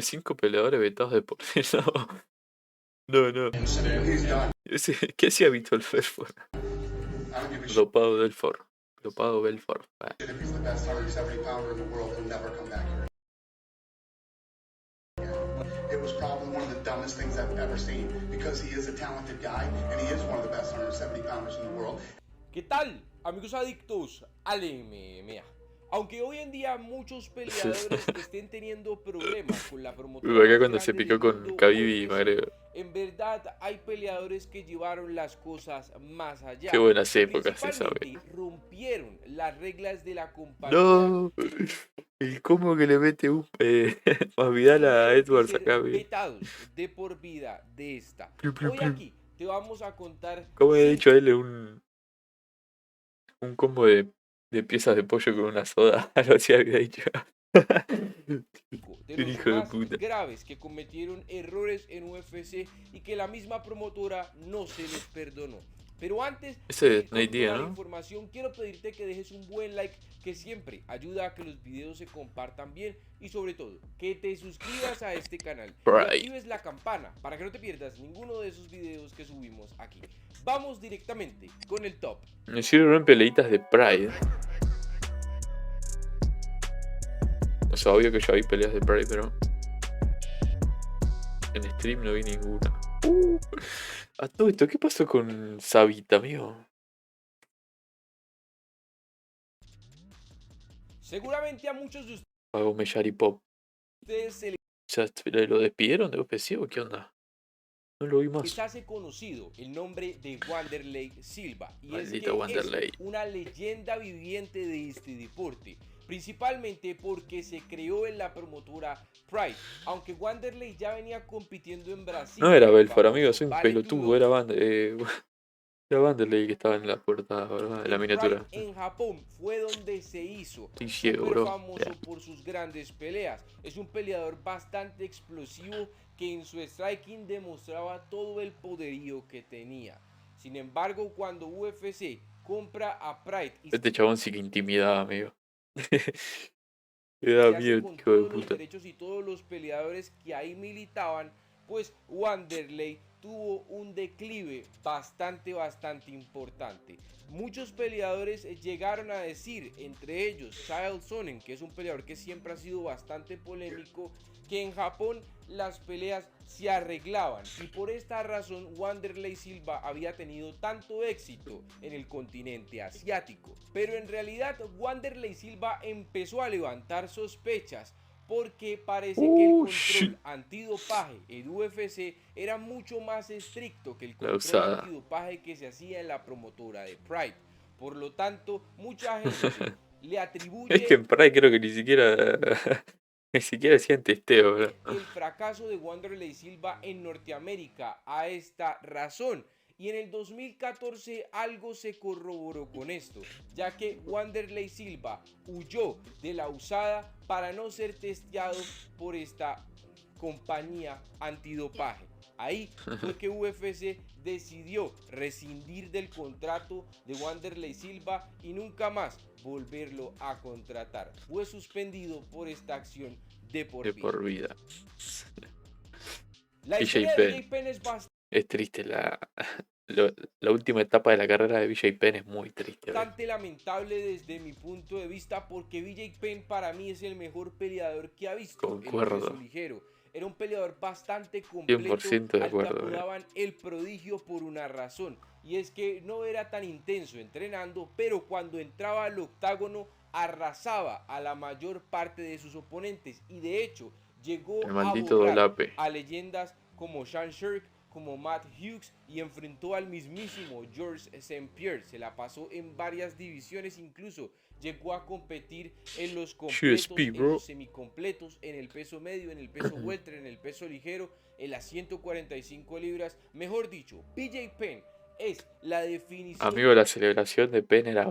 5 peleadores vetados de por vida. No, no. ¿Qué hacía Vitor Belfort? Dopado Belfort. Dopado Belfort. It was probably one of the dumbest things I've ever seen because he is a talented guy and he is one of the best 170 pounders in the world. ¿Qué tal, amigos adictos al MMA? Aunque hoy en día muchos peleadores estén teniendo problemas con la promotora Acá más cuando se grande picó del con mundo, Khabib y UFC, McGregor. en verdad hay peleadores que llevaron las cosas más allá. Qué buenas épocas esa, Principalmente rompieron las reglas de la compañía. No. ¿Y cómo que le mete un Masvidal a Edwards acá, vetados de por vida de esta. Hoy aquí te vamos a contar. ¿Cómo he dicho a él un combo de piezas de pollo con una soda? Algo así había dicho. De los más graves que cometieron errores en UFC y que la misma promotora no se les perdonó. Pero antes de continuar la información, quiero pedirte que dejes un buen like, que siempre ayuda a que los videos se compartan bien, y sobre todo, que te suscribas a este canal y actives la campana para que no te pierdas ninguno de esos videos que subimos aquí. Vamos directamente con el top. Me sirven peleitas de Pride. O sea, obvio que yo vi peleas de Pride, pero en stream no vi ninguna. A todo esto, ¿qué pasó con Sabita, amigo? Seguramente a muchos de Pago Mellari Pop. ¿Ya lo despidieron de UFC o qué onda? No lo vi más. Les hace conocido el nombre de Wanderlei Silva, y Maldito es que Wanderlei. es una leyenda viviente de este deporte, principalmente porque se creó en la promotora Pride, aunque Wanderlei ya venía compitiendo en Brasil. No era Belfort, amigo, soy un pelotudo, era Wanderlei que estaba en la puerta, ¿verdad? En la miniatura. En Japón fue donde se hizo famoso por sus grandes peleas. Es un peleador bastante explosivo que en su striking demostraba todo el poderío que tenía. Sin embargo, cuando UFC compra a Pride, este chabón sí que intimidaba, amigo. Me da miedo, con todos los derechos y todos los peleadores que ahí militaban, pues Wanderlei tuvo un declive bastante importante. Muchos peleadores llegaron a decir, entre ellos Chael Sonnen, que es un peleador que siempre ha sido bastante polémico, que en Japón las peleas se arreglaban, y por esta razón Wanderlei Silva había tenido tanto éxito en el continente asiático. Pero en realidad Wanderlei Silva empezó a levantar sospechas, porque parece que el control antidopaje en UFC era mucho más estricto que el control antidopaje que se hacía en la promotora de Pride. Por lo tanto, mucha gente le atribuye... Es que en Pride creo que ni siquiera hacían testeo, ¿verdad? El fracaso de Wanderlei Silva en Norteamérica a esta razón. Y en el 2014 algo se corroboró con esto, ya que Wanderlei Silva huyó de la USADA para no ser testeado por esta compañía antidopaje. Ahí fue que UFC decidió rescindir del contrato de Wanderlei Silva y nunca más volverlo a contratar. Fue suspendido por esta acción de por vida. La historia de BJ Penn es triste, la última etapa de la carrera de BJ Penn es muy triste. Bastante lamentable desde mi punto de vista, porque BJ Penn para mí es el mejor peleador que ha visto en el peso ligero. Era un peleador bastante completo, 100% de acuerdo, al que apodaban el prodigio por una razón, y es que no era tan intenso entrenando, pero cuando entraba al octágono arrasaba a la mayor parte de sus oponentes, y de hecho llegó a borrar a leyendas como Sean Sherk, como Matt Hughes, y enfrentó al mismísimo Georges St-Pierre. Se la pasó en varias divisiones, incluso llegó a competir en los completos, en los semicompletos, en el peso medio, en el peso welter, en el peso ligero, en las 145 libras. Mejor dicho, BJ Penn es la definición... Amigo, la celebración de Penn era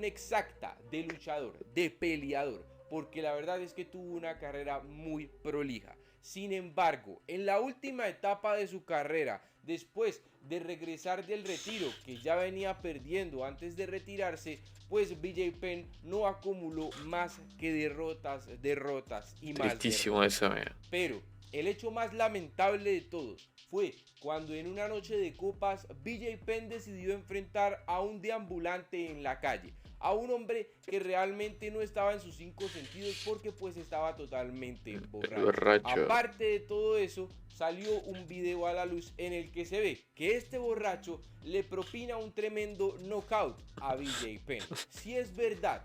exacta de luchador, de peleador. porque la verdad es que tuvo una carrera muy prolija. Sin embargo, en la última etapa de su carrera, después de regresar del retiro que ya venía perdiendo antes de retirarse, pues BJ Penn no acumuló más que derrotas y más Tristísimo derrotas. eso, amigo. Pero el hecho más lamentable de todos fue cuando en una noche de copas BJ Penn decidió enfrentar a un deambulante en la calle, a un hombre que realmente no estaba en sus 5 sentidos porque pues estaba totalmente borracho. Aparte de todo eso, salió un video a la luz en el que se ve que este borracho le propina un tremendo knockout a BJ Penn. Si es verdad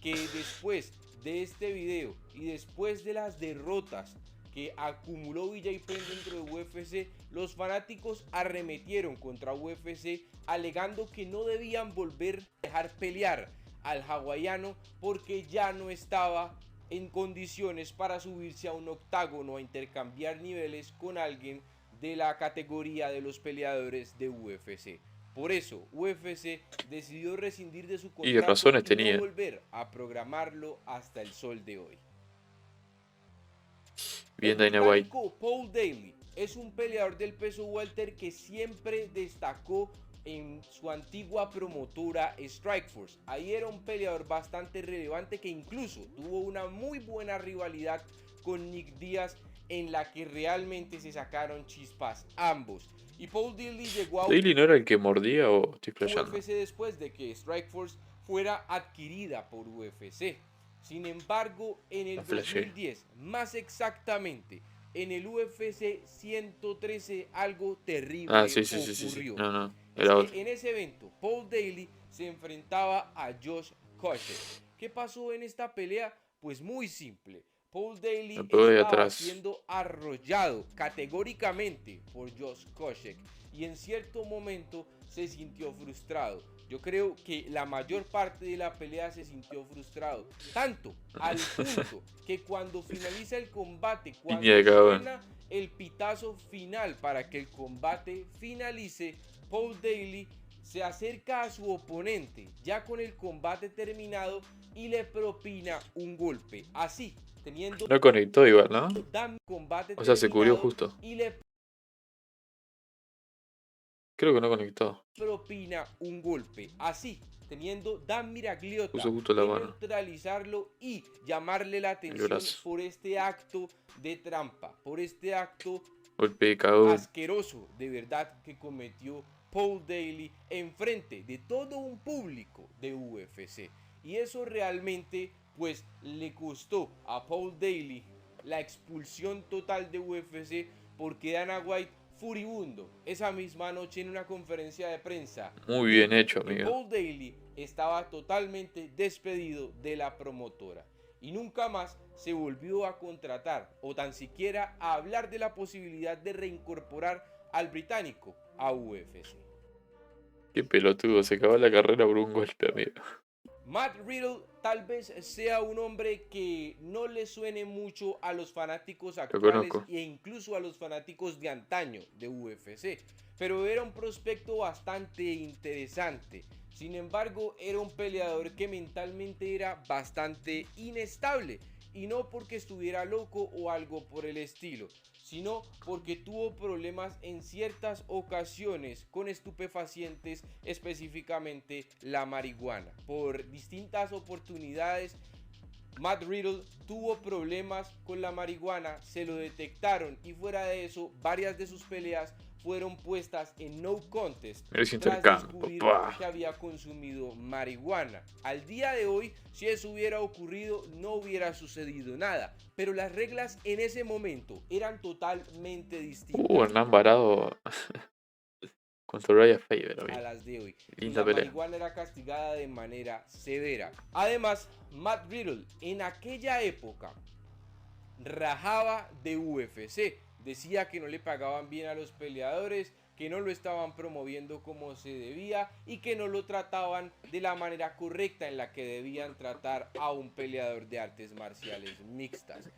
que después de este video y después de las derrotas que acumuló BJ Penn dentro de UFC, los fanáticos arremetieron contra UFC alegando que no debían volver a dejar pelear al hawaiano porque ya no estaba en condiciones para subirse a un octágono a intercambiar niveles con alguien de la categoría de los peleadores de UFC. Por eso UFC decidió rescindir de su contrato y razones y tenía. no volver a programarlo hasta el sol de hoy. Bien, El Dana White. británico Paul Daley es un peleador del peso welter que siempre destacó en su antigua promotora Strikeforce. Ahí era un peleador bastante relevante que incluso tuvo una muy buena rivalidad con Nick Diaz en la que realmente se sacaron chispas ambos. Y Paul Daley llegó a ¿Daley no era el que mordía o estoy flasheando? UFC después de que Strikeforce fuera adquirida por UFC. Sin embargo, en el 2010, más exactamente, en el UFC 113 algo terrible ocurrió. No, es era que otro. en ese evento, Paul Daley se enfrentaba a Josh Koscheck. ¿Qué pasó en esta pelea? Pues muy simple. Paul Daley estaba siendo arrollado categóricamente por Josh Koscheck y en cierto momento se sintió frustrado. Yo creo que la mayor parte de la pelea se sintió frustrado, tanto al punto que cuando finaliza el combate, cuando suena el pitazo final para que el combate finalice, Paul Daley se acerca a su oponente ya con el combate terminado y le propina un golpe, así teniendo no conectó igual, ¿no? Combate o sea, se cubrió justo. Y le creo que no conectó. Propina un golpe, así teniendo Dan Miragliotta puso justo la mano. Neutralizarlo y llamarle la atención por este acto de trampa, por este acto asqueroso de verdad que cometió Paul Daley en frente de todo un público de UFC. Y eso realmente pues le costó a Paul Daley la expulsión total de UFC porque Dana White furibundo esa misma noche en una conferencia de prensa. Muy bien hecho, amigo. Paul Daley estaba totalmente despedido de la promotora y nunca más se volvió a contratar o tan siquiera a hablar de la posibilidad de reincorporar al británico a UFC. Qué pelotudo, se acabó la carrera por un golpe, amigo. Matt Riddle tal vez sea un hombre que no le suene mucho a los fanáticos actuales e incluso a los fanáticos de antaño de UFC, pero era un prospecto bastante interesante. Sin embargo, era un peleador que mentalmente era bastante inestable, y no porque estuviera loco o algo por el estilo, sino porque tuvo problemas en ciertas ocasiones con estupefacientes, específicamente la marihuana. Por distintas oportunidades, Matt Riddle tuvo problemas con la marihuana, se lo detectaron y fuera de eso, varias de sus peleas fueron puestas en no contest tras descubrir que había consumido marihuana. Al día de hoy, si eso hubiera ocurrido, no hubiera sucedido nada, pero las reglas en ese momento eran totalmente distintas. Hernán Varado contra Urijah Faber a las de hoy. Linda y la pelea. marihuana era castigada de manera severa. Además, Matt Riddle en aquella época rajaba de UFC. Decía que no le pagaban bien a los peleadores, que no lo estaban promoviendo como se debía y que no lo trataban de la manera correcta en la que debían tratar a un peleador de artes marciales mixtas.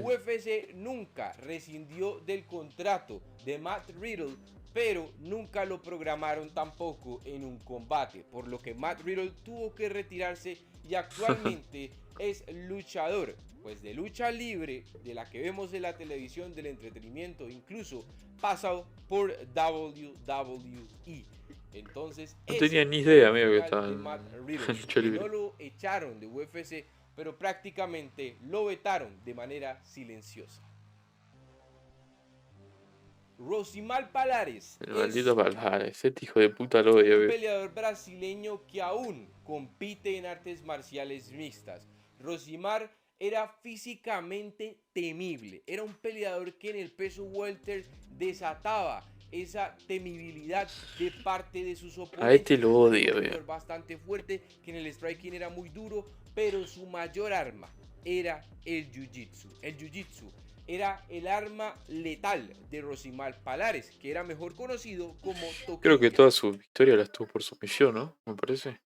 UFC nunca rescindió del contrato de Matt Riddle, pero nunca lo programaron tampoco en un combate, por lo que Matt Riddle tuvo que retirarse y actualmente es luchador, pues de lucha libre, de la que vemos en la televisión, del entretenimiento, incluso pasado por WWE. Entonces, No ese tenía ni fue idea, el amigo, que final estaba de en Matt Riddle, en lucha que libre. no lo echaron de UFC, pero prácticamente lo vetaron de manera silenciosa. Rosimar Palares El es maldito Palhares, este hijo de puta lo odio, un veo. peleador brasileño que aún compite en artes marciales mixtas. Rosimar era físicamente temible, era un peleador que en el peso welter desataba esa temibilidad de parte de sus oponentes. A este lo odio, Era un veo. peleador bastante fuerte, que en el striking era muy duro, pero su mayor arma era el jiu-jitsu. El jiu-jitsu era el arma letal de Rosimar Palares, que era mejor conocido como Creo que Toquilla. toda su victoria la tuvo por sumisión, ¿no? Me parece.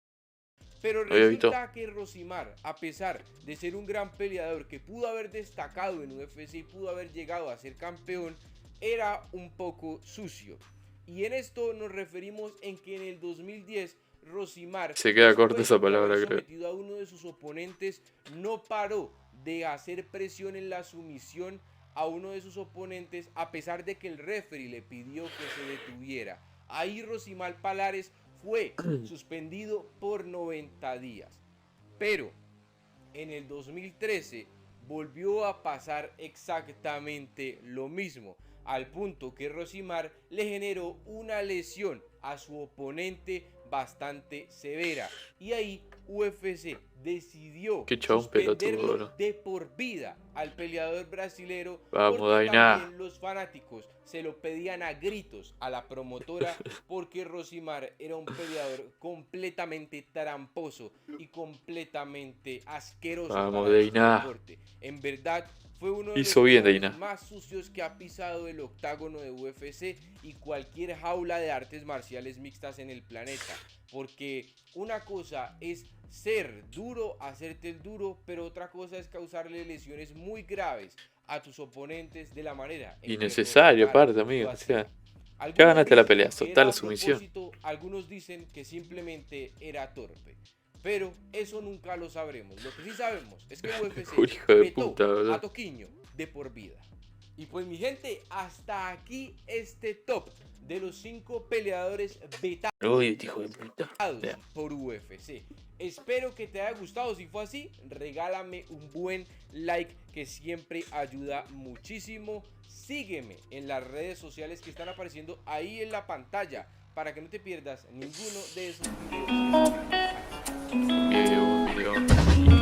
Pero Había visto. resulta que Rosimar, a pesar de ser un gran peleador que pudo haber destacado en UFC y pudo haber llegado a ser campeón, era un poco sucio. Y en esto nos referimos en que en el 2010 Rosimar, Se queda corta después esa de palabra, haber creo. sometido a uno de sus oponentes, no paró de hacer presión en la sumisión a uno de sus oponentes, a pesar de que el referee le pidió que se detuviera. Ahí Rosimar Palares fue suspendido por 90 días. Pero en el 2013 volvió a pasar exactamente lo mismo, al punto que Rosimar le generó una lesión a su oponente bastante severa, y ahí UFC decidió Qué chabón pelotudo, suspenderlo bro. de por vida al peleador brasilero, Vamos, porque Dainá. también los fanáticos se lo pedían a gritos a la promotora, porque Rosimar era un peleador completamente tramposo y completamente asqueroso Vamos, para nuestro Dainá. deporte. En verdad fue uno de Hizo los bien, peleadores Dainá. más sucios que ha pisado el octágono de UFC y cualquier jaula de artes marciales mixtas en el planeta, porque una cosa es ser duro, hacerte el duro, pero otra cosa es causarle lesiones muy graves a tus oponentes de la manera en que Innecesario, Rosimar aparte, amigo. lo O hacía. sea, ya Algunos ganaste la dicen pelea, que soltá era la a sumisión. propósito, algunos dicen que simplemente era torpe, pero eso nunca lo sabremos. Lo que sí sabemos es que UFC Un hijo de vetó puta, ¿verdad? a Toquinho de por vida. Y pues mi gente, hasta aquí este top de los 5 peleadores vetados Uy, este hijo de puta. Ya. por UFC. Espero que te haya gustado. Si fue así, regálame un buen like, que siempre ayuda muchísimo. Sígueme en las redes sociales que están apareciendo ahí en la pantalla, para que no te pierdas ninguno de esos videos. Video.